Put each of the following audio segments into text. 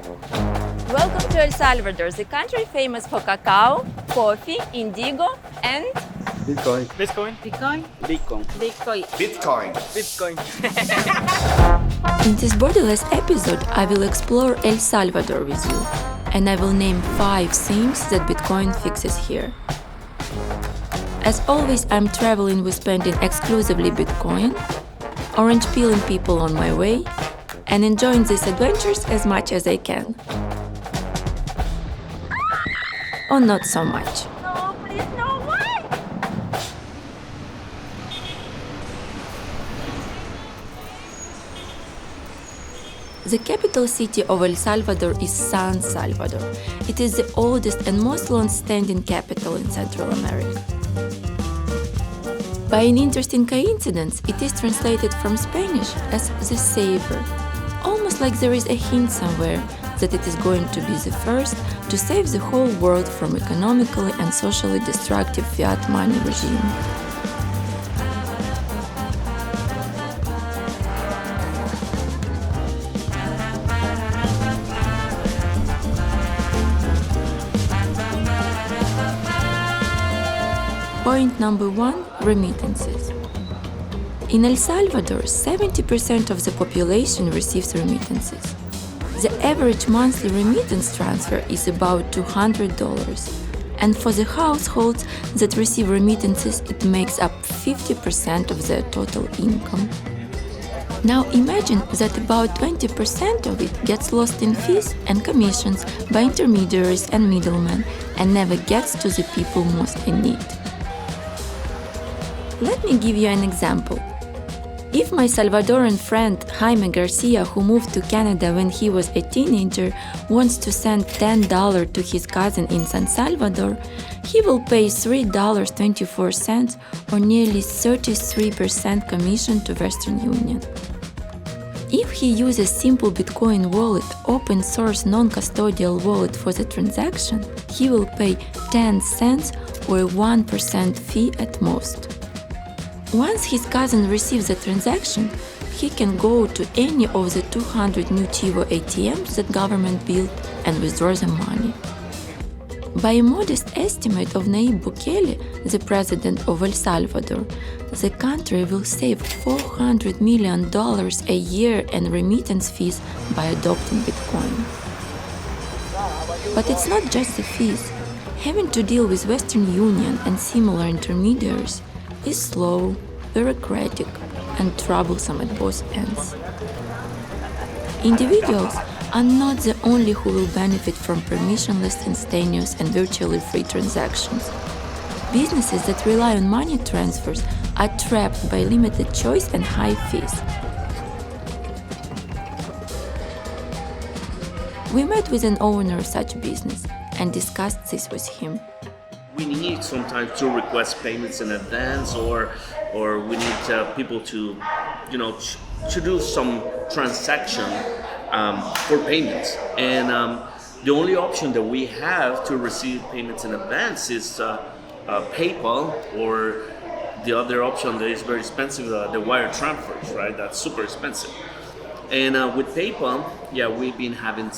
Welcome to El Salvador, the country famous for cacao, coffee, indigo, and Bitcoin. Bitcoin. Bitcoin. Bitcoin. Bitcoin. Bitcoin. Bitcoin. In this borderless episode, I will explore El Salvador with you, and I will name 5 things that Bitcoin fixes here. As always, I'm traveling with spending exclusively Bitcoin, orange peeling people on my way, and enjoying these adventures as much as I can. Or not so much. No, please, no, why? The capital city of El Salvador is San Salvador. It is the oldest and most long-standing capital in Central America. By an interesting coincidence, it is translated from Spanish as the saver, almost like there is a hint somewhere that it is going to be the first to save the whole world from economically and socially destructive fiat money regime. Point number 1, remittances. In El Salvador, 70% of the population receives remittances. The average monthly remittance transfer is about $200, and for the households that receive remittances, it makes up 50% of their total income. Now imagine that about 20% of it gets lost in fees and commissions by intermediaries and middlemen and never gets to the people most in need. Let me give you an example. If my Salvadoran friend Jaime Garcia, who moved to Canada when he was a teenager, wants to send $10 to his cousin in San Salvador, he will pay $3.24 or nearly 33% commission to Western Union. If he uses simple Bitcoin wallet, open source non-custodial wallet for the transaction, he will pay 10 cents or a 1% fee at most. Once his cousin receives the transaction, he can go to any of the 200 new Tivo ATMs that government built and withdraw the money. By a modest estimate of Nayib Bukele, the president of El Salvador, the country will save $400 million a year in remittance fees by adopting Bitcoin. But it's not just the fees. Having to deal with Western Union and similar intermediaries is slow, bureaucratic, and troublesome at both ends. Individuals are not the only who will benefit from permissionless, instantaneous, and virtually free transactions. Businesses that rely on money transfers are trapped by limited choice and high fees. We met with an owner of such business and discussed this with him. We need sometimes to request payments in advance, or we need people to, to do some transaction for payments. And the only option that we have to receive payments in advance is PayPal, or the other option that is very expensive, the wire transfers, right? That's super expensive. And with PayPal, we've been having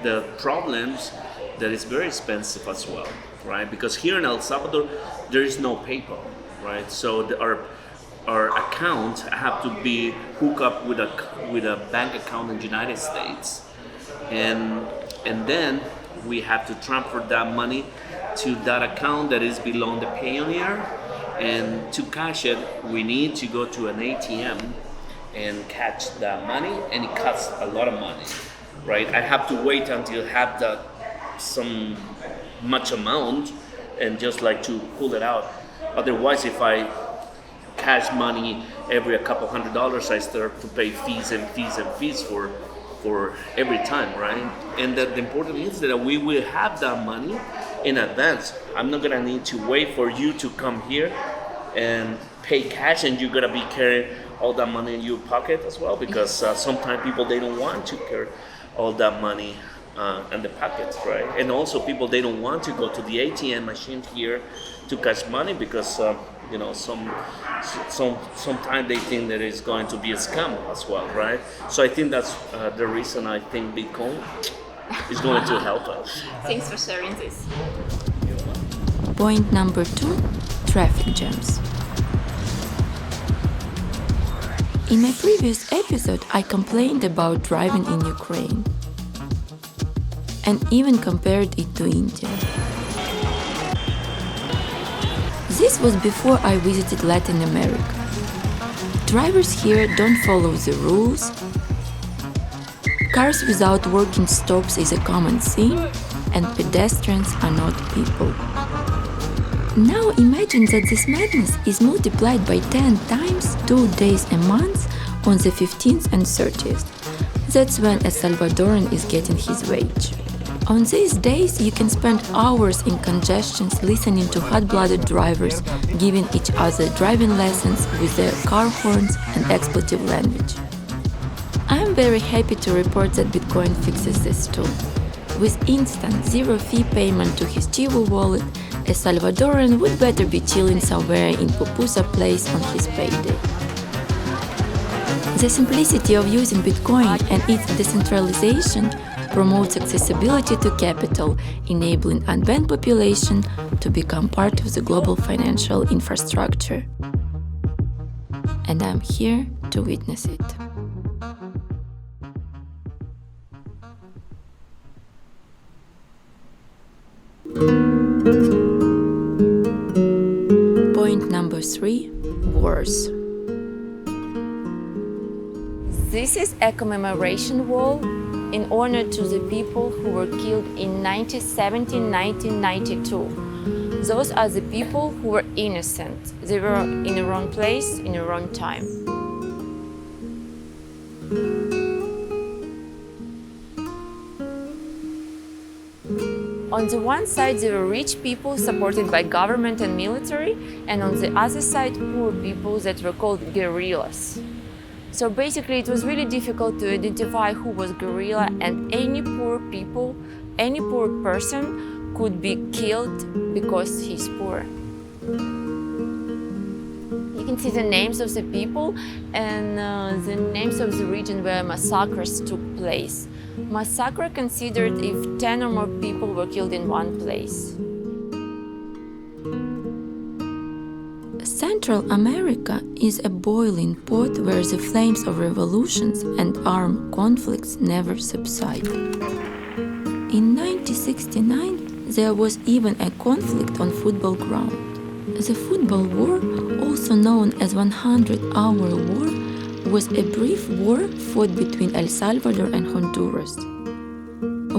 the problems that is very expensive as well, right? Because here in El Salvador, there is no PayPal, right? So our account have to be hooked up with a bank account in the United States, and then we have to transfer that money to that account that is below the Payoneer, and to cash it, we need to go to an ATM and catch that money, and it costs a lot of money, right? I have to wait until I have some much amount and just like to pull it out. Otherwise, if I cash money every a couple $100, I start to pay fees for every time, right? And the important is that we will have that money in advance. I'm not gonna need to wait for you to come here and pay cash, and you're gonna be carrying all that money in your pocket as well, because sometimes people, they don't want to carry all that money in the pockets, right? And also people, they don't want to go to the ATM machine here to cash money because sometimes they think that it's going to be a scam as well, right? So I think that's the reason I think Bitcoin is going to help us. Thanks for sharing this. Point number 2, traffic jams. In my previous episode, I complained about driving in Ukraine and even compared it to India. This was before I visited Latin America. Drivers here don't follow the rules. Cars without working stops is a common thing, and pedestrians are not people. Now imagine that this madness is multiplied by 10 times 2 days a month on the 15th and 30th. That's when a Salvadoran is getting his wage. On these days, you can spend hours in congestions listening to hot-blooded drivers giving each other driving lessons with their car horns and expletive language. I am very happy to report that Bitcoin fixes this too. With instant, zero-fee payment to his Chivo wallet, a Salvadoran would better be chilling somewhere in Pupusa Place on his payday. The simplicity of using Bitcoin and its decentralization promotes accessibility to capital, enabling unbanked population to become part of the global financial infrastructure. And I'm here to witness it. Point number 3, wars. This is a commemoration wall in honor to the people who were killed in 1970-1992. Those are the people who were innocent. They were in the wrong place, in the wrong time. On the one side, there were rich people supported by government and military, and on the other side, poor people that were called guerrillas. So basically, it was really difficult to identify who was guerrilla, and any poor person could be killed because he's poor. You can see the names of the people and the names of the region where massacres took place. Massacre considered if 10 or more people were killed in one place. Central America is a boiling pot where the flames of revolutions and armed conflicts never subside. In 1969, there was even a conflict on football ground. The football war, also known as 100-hour war, was a brief war fought between El Salvador and Honduras.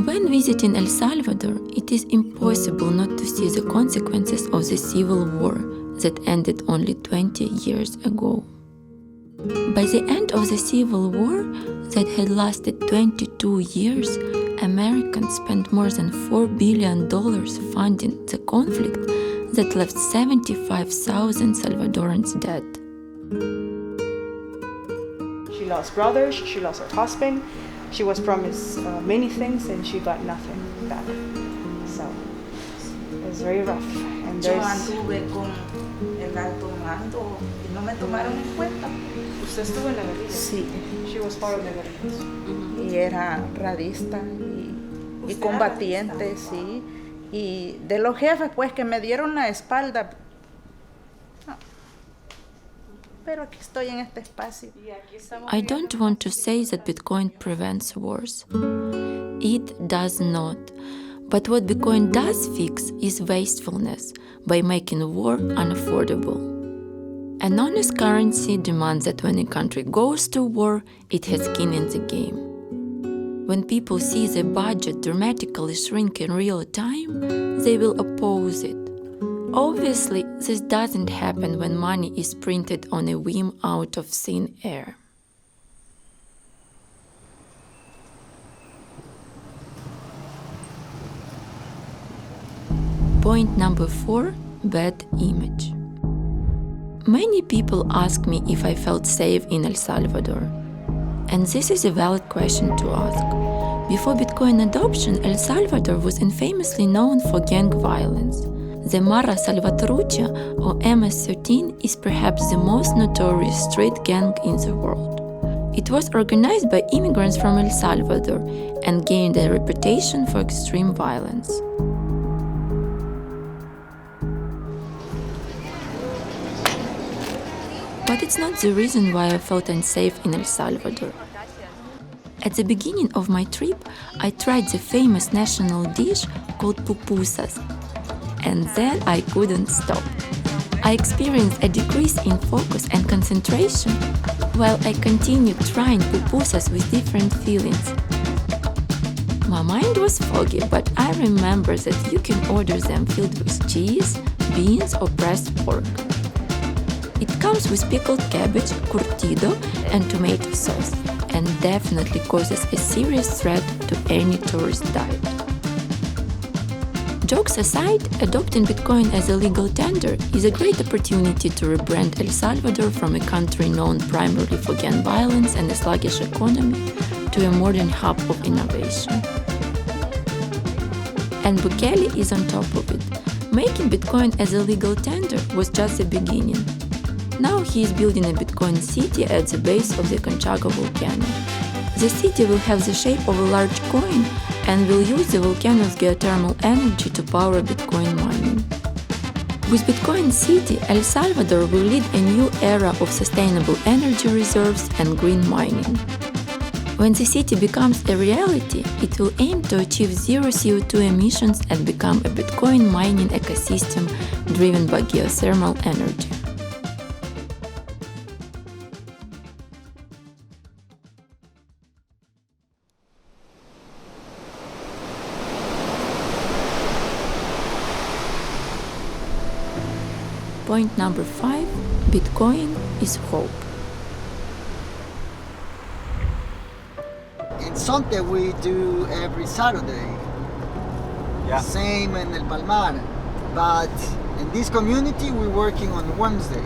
When visiting El Salvador, it is impossible not to see the consequences of the civil war that ended only 20 years ago. By the end of the Civil War, that had lasted 22 years, Americans spent more than $4 billion funding the conflict that left 75,000 Salvadorans dead. She lost brothers, she lost her husband, she was promised many things and she got nothing back. So it was very rough. And Yo anduve con el alto mando y no me tomaron en cuenta. Usted estuvo en la guerrilla. Sí, She was part of the guerrillas. y era radista y combatiente, sí. Y de los jefes, pues, que me dieron la espalda. No. Pero aquí estoy en este espacio. Y aquí estamos. I don't want to say that Bitcoin prevents wars. It does not. But what Bitcoin does fix is wastefulness by making war unaffordable. An honest currency demands that when a country goes to war, it has skin in the game. When people see the budget dramatically shrink in real time, they will oppose it. Obviously, this doesn't happen when money is printed on a whim out of thin air. Point number 4, bad image. Many people ask me if I felt safe in El Salvador. And this is a valid question to ask. Before Bitcoin adoption, El Salvador was infamously known for gang violence. The Mara Salvatrucha, or MS-13, is perhaps the most notorious street gang in the world. It was organized by immigrants from El Salvador and gained a reputation for extreme violence. But it's not the reason why I felt unsafe in El Salvador. At the beginning of my trip, I tried the famous national dish called pupusas, and then I couldn't stop. I experienced a decrease in focus and concentration while I continued trying pupusas with different feelings. My mind was foggy, but I remember that you can order them filled with cheese, beans, or pressed pork. It comes with pickled cabbage, curtido, and tomato sauce, and definitely causes a serious threat to any tourist diet. Jokes aside, adopting Bitcoin as a legal tender is a great opportunity to rebrand El Salvador from a country known primarily for gang violence and a sluggish economy to a modern hub of innovation. And Bukele is on top of it. Making Bitcoin as a legal tender was just the beginning. Now he is building a Bitcoin city at the base of the Conchaga volcano. The city will have the shape of a large coin and will use the volcano's geothermal energy to power Bitcoin mining. With Bitcoin City, El Salvador will lead a new era of sustainable energy reserves and green mining. When the city becomes a reality, it will aim to achieve zero CO2 emissions and become a Bitcoin mining ecosystem driven by geothermal energy. Point number 5, Bitcoin is hope. In Sonte we do every Saturday. Yeah. Same in El Palmar. But in this community we're working on Wednesday.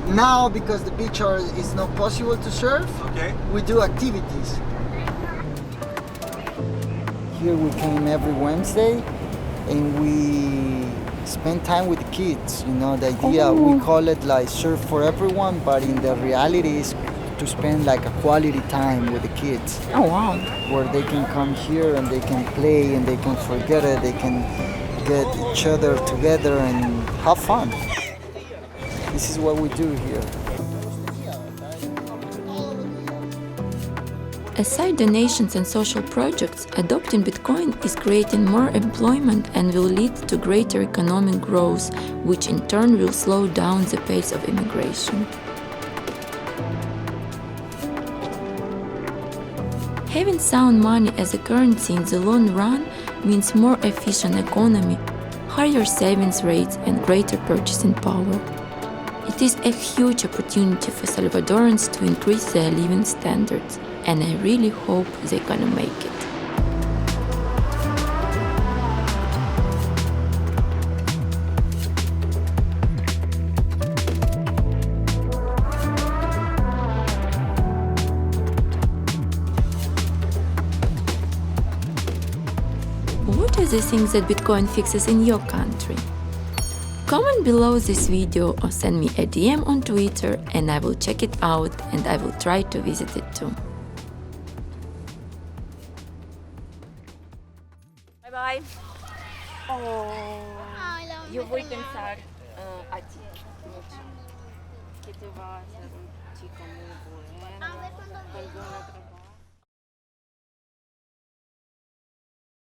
Now because the beach is not possible to surf, Okay. we do activities. Here we came every Wednesday and we spend time with the kids. You know, the idea, we call it like surf for everyone, but in the reality is to spend like a quality time with the kids. Oh wow! Where they can come here and they can play and they can forget it, they can get each other together and have fun. This is what we do here. Aside donations and social projects, adopting Bitcoin is creating more employment and will lead to greater economic growth, which in turn will slow down the pace of immigration. Having sound money as a currency in the long run means more efficient economy, higher savings rates, and greater purchasing power. It is a huge opportunity for Salvadorans to increase their living standards, and I really hope they're gonna make it. What are the things that Bitcoin fixes in your country? Comment below this video or send me a DM on Twitter and I will check it out and I will try to visit it too. Bye bye. Yo voy a pensar a ti mucho. Que te vas a ser un chico muy bueno. Alguna otra